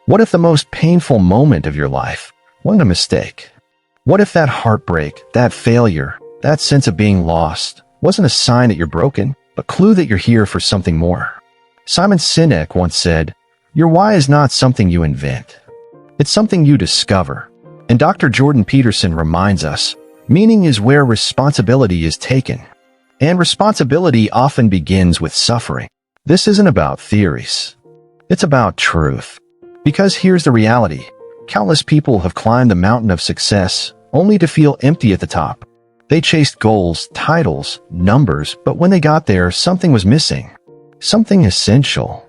What if the most painful moment of your life wasn't a mistake? What if that heartbreak, that failure, that sense of being lost wasn't a sign that you're broken, a clue that you're here for something more? Simon Sinek once said, "Your why is not something you invent. It's something you discover." And Dr. Jordan Peterson reminds us, meaning is where responsibility is taken. And responsibility often begins with suffering. This isn't about theories. It's about truth. Because here's the reality. Countless people have climbed the mountain of success only to feel empty at the top. They chased goals, titles, numbers, but when they got there, something was missing. Something essential.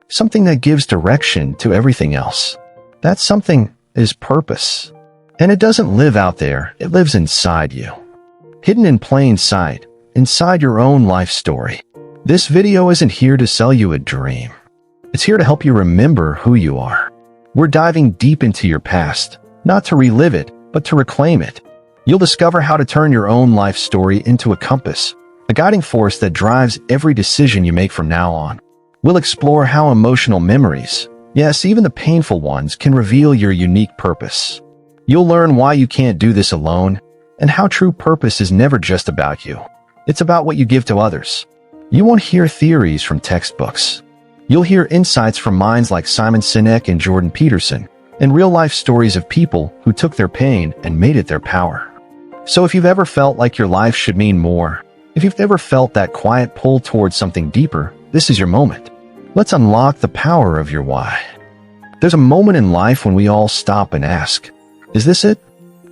Something that gives direction to everything else. That something is purpose. And it doesn't live out there, it lives inside you. Hidden in plain sight, inside your own life story. This video isn't here to sell you a dream. It's here to help you remember who you are. We're diving deep into your past, not to relive it, but to reclaim it. You'll discover how to turn your own life story into a compass, a guiding force that drives every decision you make from now on. We'll explore how emotional memories, yes, even the painful ones, can reveal your unique purpose. You'll learn why you can't do this alone, and how true purpose is never just about you. It's about what you give to others. You won't hear theories from textbooks. You'll hear insights from minds like Simon Sinek and Jordan Peterson, and real-life stories of people who took their pain and made it their power. So if you've ever felt like your life should mean more, if you've ever felt that quiet pull towards something deeper, this is your moment. Let's unlock the power of your why. There's a moment in life when we all stop and ask, is this it?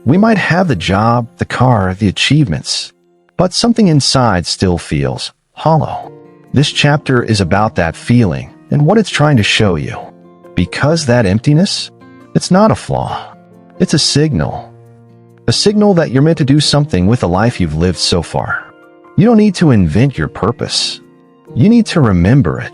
We might have the job, the car, the achievements, but something inside still feels hollow. This chapter is about that feeling and what it's trying to show you. Because that emptiness, it's not a flaw. It's a signal. A signal that you're meant to do something with the life you've lived so far. You don't need to invent your purpose. You need to remember it.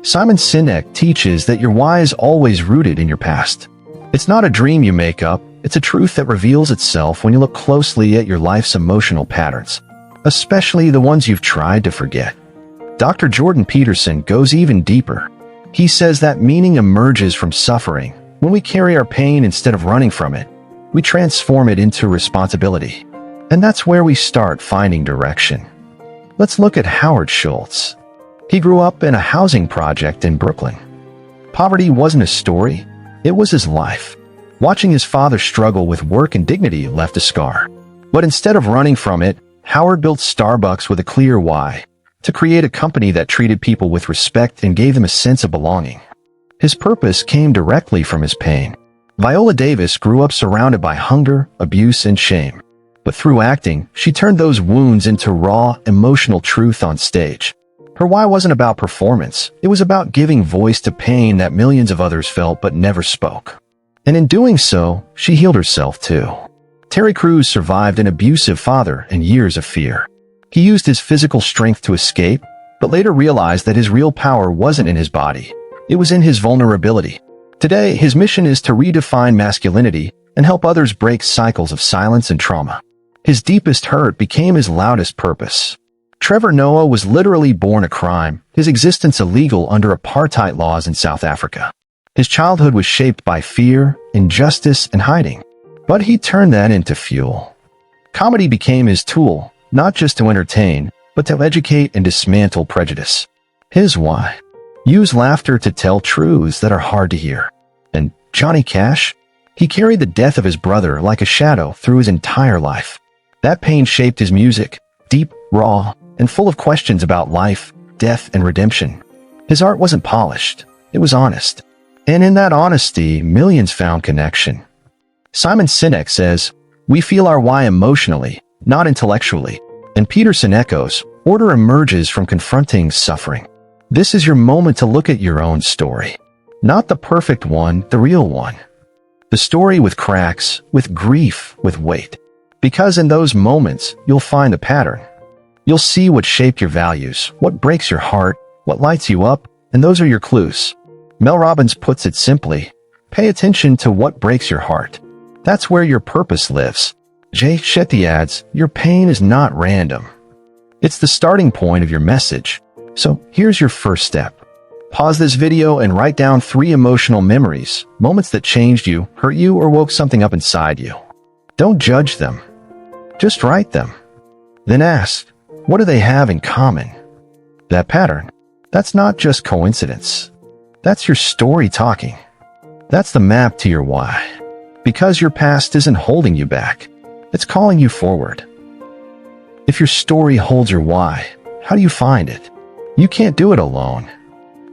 Simon Sinek teaches that your why is always rooted in your past. It's not a dream you make up. It's a truth that reveals itself when you look closely at your life's emotional patterns, especially the ones you've tried to forget. Dr. Jordan Peterson goes even deeper. He says that meaning emerges from suffering. When we carry our pain instead of running from it, we transform it into responsibility. And that's where we start finding direction. Let's look at Howard Schultz. He grew up in a housing project in Brooklyn. Poverty wasn't a story, it was his life. Watching his father struggle with work and dignity left a scar. But instead of running from it, Howard built Starbucks with a clear why: to create a company that treated people with respect and gave them a sense of belonging. His purpose came directly from his pain. Viola Davis grew up surrounded by hunger, abuse, and shame. But through acting, she turned those wounds into raw, emotional truth on stage. Her why wasn't about performance. It was about giving voice to pain that millions of others felt but never spoke. And in doing so, she healed herself too. Terry Crews survived an abusive father and years of fear. He used his physical strength to escape, but later realized that his real power wasn't in his body. It was in his vulnerability. Today, his mission is to redefine masculinity and help others break cycles of silence and trauma. His deepest hurt became his loudest purpose. Trevor Noah was literally born a crime, his existence illegal under apartheid laws in South Africa. His childhood was shaped by fear, injustice, and hiding. But he turned that into fuel. Comedy became his tool, not just to entertain, but to educate and dismantle prejudice. His why: use laughter to tell truths that are hard to hear. And Johnny Cash? He carried the death of his brother like a shadow through his entire life. That pain shaped his music, deep, raw, and full of questions about life, death, and redemption. His art wasn't polished, it was honest. And in that honesty, millions found connection. Simon Sinek says, "We feel our why emotionally, not intellectually." And Peterson echoes, "Order emerges from confronting suffering." This is your moment to look at your own story. Not the perfect one, the real one. The story with cracks, with grief, with weight. Because in those moments, you'll find a pattern. You'll see what shaped your values, what breaks your heart, what lights you up, and those are your clues. Mel Robbins puts it simply: pay attention to what breaks your heart. That's where your purpose lives. Jay Shetty adds, your pain is not random. It's the starting point of your message. So here's your first step. Pause this video and write down 3 emotional memories, moments that changed you, hurt you, or woke something up inside you. Don't judge them. Just write them. Then ask, what do they have in common? That pattern, that's not just coincidence. That's your story talking. That's the map to your why. Because your past isn't holding you back. It's calling you forward. If your story holds your why, how do you find it? You can't do it alone.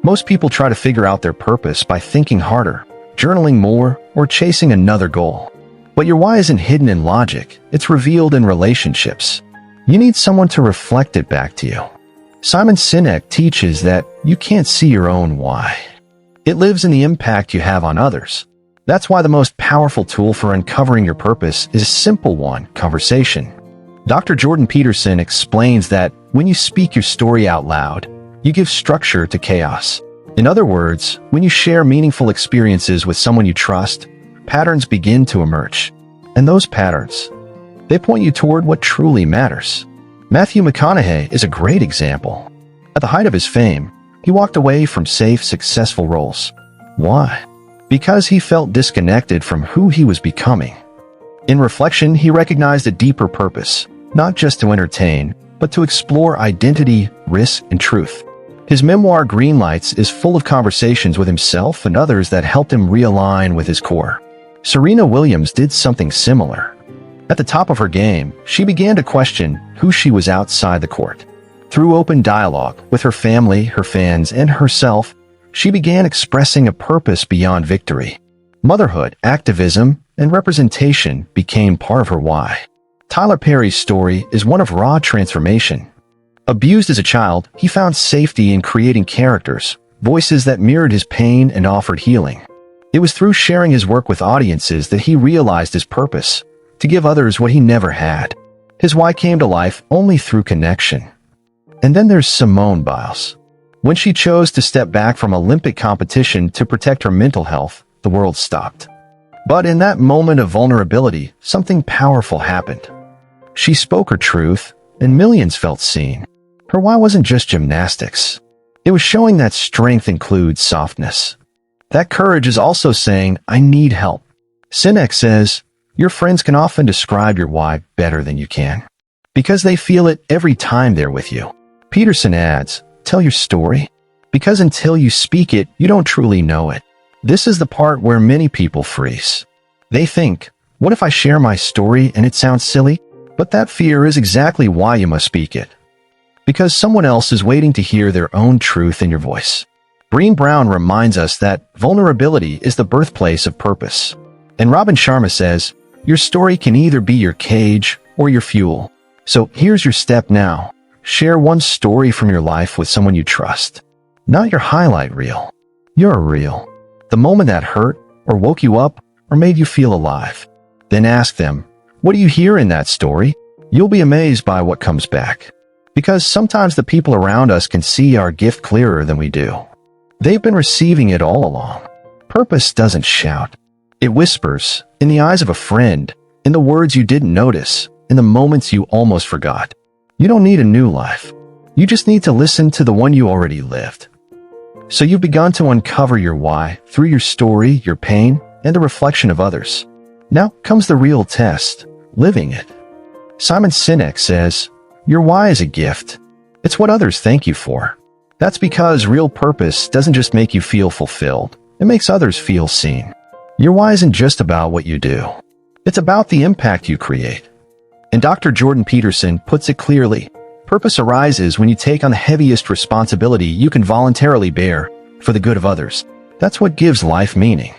Most people try to figure out their purpose by thinking harder, journaling more, or chasing another goal. But your why isn't hidden in logic, it's revealed in relationships. You need someone to reflect it back to you. Simon Sinek teaches that you can't see your own why. It lives in the impact you have on others. That's why the most powerful tool for uncovering your purpose is a simple one: conversation. Dr. Jordan Peterson explains that when you speak your story out loud, you give structure to chaos. In other words, when you share meaningful experiences with someone you trust, patterns begin to emerge. And those patterns, they point you toward what truly matters. Matthew McConaughey is a great example. At the height of his fame, he walked away from safe, successful roles. Why? Because he felt disconnected from who he was becoming. In reflection, he recognized a deeper purpose, not just to entertain, but to explore identity, risk, and truth. His memoir, Green Lights, is full of conversations with himself and others that helped him realign with his core. Serena Williams did something similar. At the top of her game, she began to question who she was outside the court. Through open dialogue with her family, her fans, and herself, she began expressing a purpose beyond victory. Motherhood, activism, and representation became part of her why. Tyler Perry's story is one of raw transformation. Abused as a child, he found safety in creating characters, voices that mirrored his pain and offered healing. It was through sharing his work with audiences that he realized his purpose, to give others what he never had. His why came to life only through connection. And then there's Simone Biles. When she chose to step back from Olympic competition to protect her mental health, the world stopped. But in that moment of vulnerability, something powerful happened. She spoke her truth, and millions felt seen. Her why wasn't just gymnastics. It was showing that strength includes softness. That courage is also saying, I need help. Sinek says, your friends can often describe your why better than you can, because they feel it every time they're with you. Peterson adds, tell your story, because until you speak it, you don't truly know it. This is the part where many people freeze. They think, what if I share my story and it sounds silly? But that fear is exactly why you must speak it. Because someone else is waiting to hear their own truth in your voice. Brené Brown reminds us that vulnerability is the birthplace of purpose. And Robin Sharma says, your story can either be your cage or your fuel. So here's your step now. Share one story from your life with someone you trust. Not your highlight reel. Your reel. The moment that hurt, or woke you up, or made you feel alive. Then ask them, what do you hear in that story? You'll be amazed by what comes back. Because sometimes the people around us can see our gift clearer than we do. They've been receiving it all along. Purpose doesn't shout. It whispers, in the eyes of a friend, in the words you didn't notice, in the moments you almost forgot. You don't need a new life. You just need to listen to the one you already lived. So you've begun to uncover your why through your story, your pain, and the reflection of others. Now comes the real test, living it. Simon Sinek says, your why is a gift. It's what others thank you for. That's because real purpose doesn't just make you feel fulfilled. It makes others feel seen. Your why isn't just about what you do. It's about the impact you create. And Dr. Jordan Peterson puts it clearly, purpose arises when you take on the heaviest responsibility you can voluntarily bear for the good of others. That's what gives life meaning.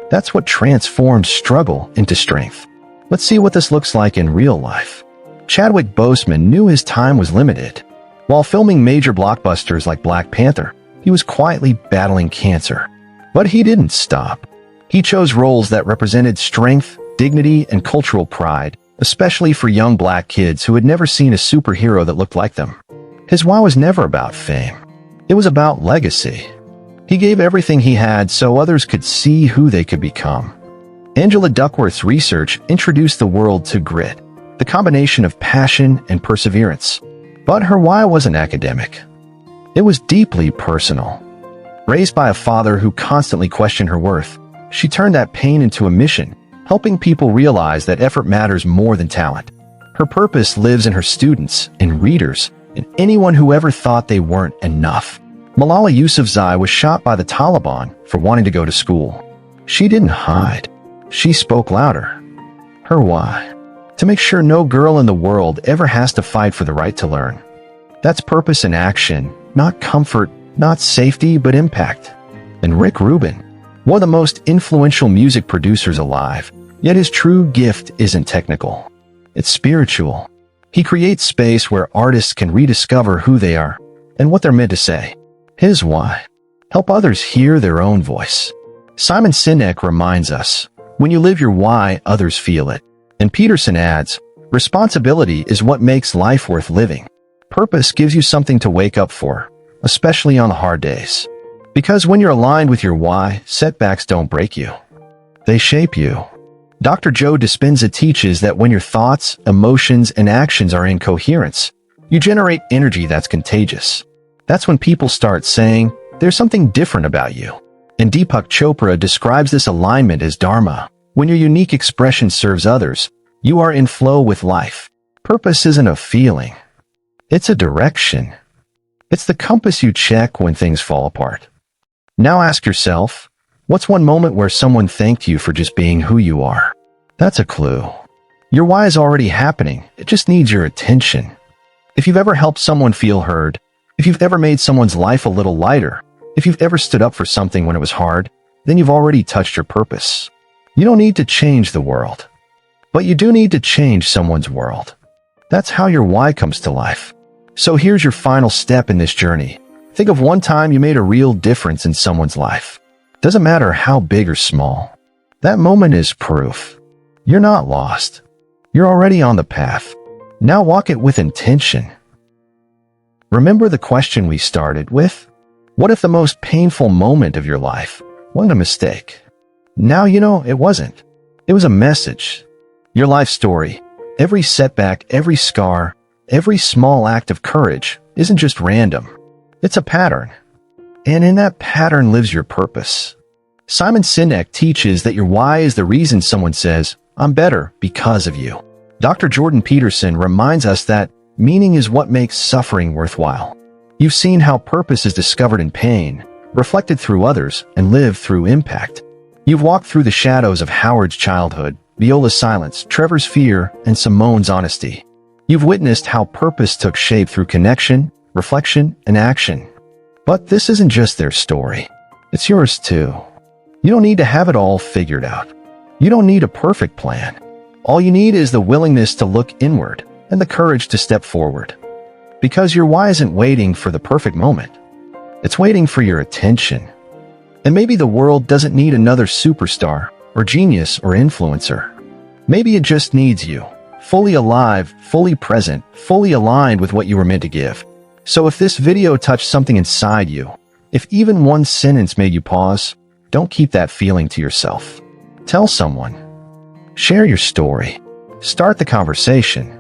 That's what transforms struggle into strength. Let's see what this looks like in real life. Chadwick Boseman knew his time was limited. While filming major blockbusters like Black Panther, he was quietly battling cancer. But he didn't stop. He chose roles that represented strength, dignity, and cultural pride, especially for young black kids who had never seen a superhero that looked like them. His why was never about fame. It was about legacy. He gave everything he had so others could see who they could become. Angela Duckworth's research introduced the world to grit, the combination of passion and perseverance. But her why wasn't academic. It was deeply personal. Raised by a father who constantly questioned her worth, she turned that pain into a mission, helping people realize that effort matters more than talent. Her purpose lives in her students, in readers, in anyone who ever thought they weren't enough. Malala Yousafzai was shot by the Taliban for wanting to go to school. She didn't hide. She spoke louder. Her why? To make sure no girl in the world ever has to fight for the right to learn. That's purpose in action, not comfort, not safety, but impact. And Rick Rubin, one of the most influential music producers alive, yet his true gift isn't technical. It's spiritual. He creates space where artists can rediscover who they are and what they're meant to say. His why? Help others hear their own voice. Simon Sinek reminds us, when you live your why, others feel it. And Peterson adds, responsibility is what makes life worth living. Purpose gives you something to wake up for, especially on the hard days. Because when you're aligned with your why, setbacks don't break you. They shape you. Dr. Joe Dispenza teaches that when your thoughts, emotions, and actions are in coherence, you generate energy that's contagious. That's when people start saying, there's something different about you. And Deepak Chopra describes this alignment as dharma. When your unique expression serves others, you are in flow with life. Purpose isn't a feeling. It's a direction. It's the compass you check when things fall apart. Now ask yourself, what's one moment where someone thanked you for just being who you are? That's a clue. Your why is already happening. It just needs your attention. If you've ever helped someone feel heard, if you've ever made someone's life a little lighter, if you've ever stood up for something when it was hard, then you've already touched your purpose. You don't need to change the world, but you do need to change someone's world. That's how your why comes to life. So here's your final step in this journey. Think of one time you made a real difference in someone's life. Doesn't matter how big or small. That moment is proof. You're not lost. You're already on the path. Now walk it with intention. Remember the question we started with? What if the most painful moment of your life wasn't a mistake? Now you know it wasn't. It was a message. Your life story, every setback, every scar, every small act of courage isn't just random. It's a pattern. And in that pattern lives your purpose. Simon Sinek teaches that your why is the reason someone says, I'm better because of you. Dr. Jordan Peterson reminds us that meaning is what makes suffering worthwhile. You've seen how purpose is discovered in pain, reflected through others, and lived through impact. You've walked through the shadows of Howard's childhood, Viola's silence, Trevor's fear, and Simone's honesty. You've witnessed how purpose took shape through connection, reflection, and action. But this isn't just their story. It's yours too. You don't need to have it all figured out. You don't need a perfect plan. All you need is the willingness to look inward and the courage to step forward. Because your why isn't waiting for the perfect moment. It's waiting for your attention. And maybe the world doesn't need another superstar or genius or influencer. Maybe it just needs you, fully alive, fully present, fully aligned with what you were meant to give. So if this video touched something inside you, if even one sentence made you pause, don't keep that feeling to yourself. Tell someone. Share your story. Start the conversation.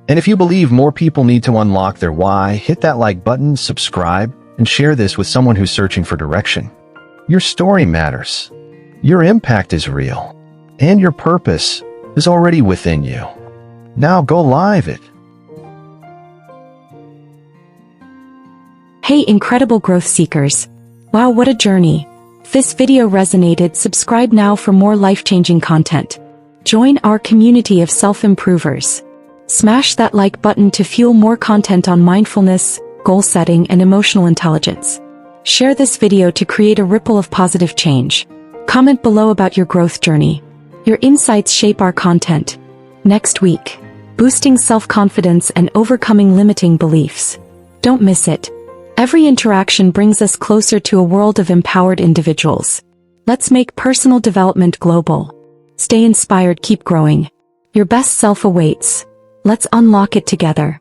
And if you believe more people need to unlock their why, hit that like button, subscribe, and share this with someone who's searching for direction. Your story matters. Your impact is real. And your purpose is already within you. Now go live it. Hey, incredible growth seekers. Wow, what a journey. If this video resonated, subscribe now for more life-changing content. Join our community of self-improvers. Smash that like button to fuel more content on mindfulness, goal setting, and emotional intelligence. Share this video to create a ripple of positive change. Comment below about your growth journey. Your insights shape our content. Next week, boosting self-confidence and overcoming limiting beliefs. Don't miss it. Every interaction brings us closer to a world of empowered individuals. Let's make personal development global. Stay inspired, keep growing. Your best self awaits. Let's unlock it together.